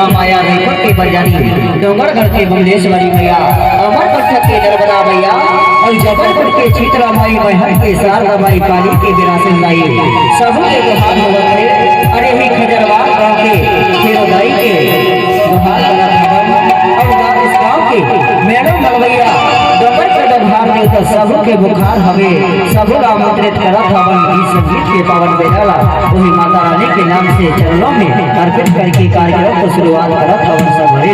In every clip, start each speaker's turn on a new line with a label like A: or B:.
A: महा माया रेखा के बजारी डोंगरगढ़ के बमलेश्वरी मैया अमरकंटक के नर्मदा मैया और जबलपुर के चित्रा माई महर के शारदा माई काली के विरासत लाई सबों के गुहार होवत है। अरे ही खजरवार गांव के खेरोदाई के गुहार करत हवन और इस गांव के मैडम मलवैया डोंगर के डोंगार में तो सबों के बुखार हवे सबों आमंत्रित करत हवन गीत संगीत के पावन बेला वही माता रानी के नाम से चरणों में अर्पित करके कार्यक्रम को शुरुआत करत हवन सब हरे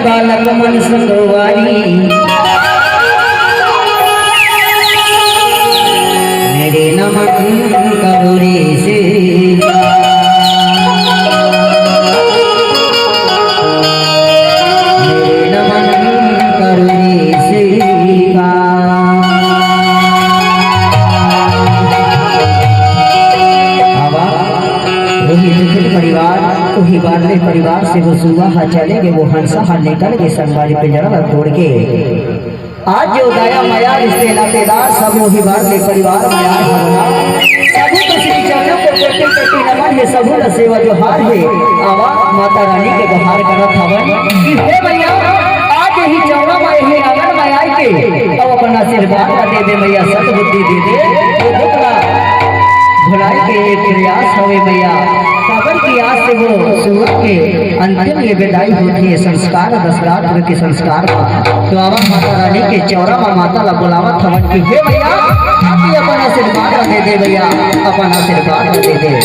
A: बालक मन संगवारी मेरे नमन कबूरे से मेरे नमन कबूरे से वही लिखित परिवार वही बादले परिवार से वो सुबह चलेंगे वो हंसा हाथ निकल के संगवारी पे जरा तोड़ के आज जो दया माया रिश्ते नातेदार सब वही बादले परिवार माया सबू के श्री चरणों को कोटि कोटि नमन है सबू का सेवा जो हार है आवा माता रानी के बहार करत हवन कि हे भैया आज ही चौरा माई है आंगन माया के अब अपना आशीर्वाद दे दे मैया सद्बुद्धि दे दे वो दुखड़ा भुलाई के प्रयास होवे मैया काबर की आज से वो सूरत के अंतिम ये विदाई होती है संस्कार दशरात्र के संस्कार का तो आवा माता रानी के चौरा माता ला बुलावत हवन की हे भैया आप अपन आशीर्वाद दे दे भैया अपन आशीर्वाद दे दे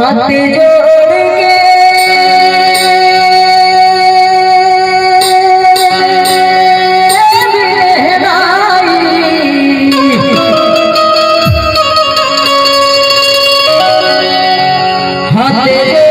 A: हाथ जोड़ के दे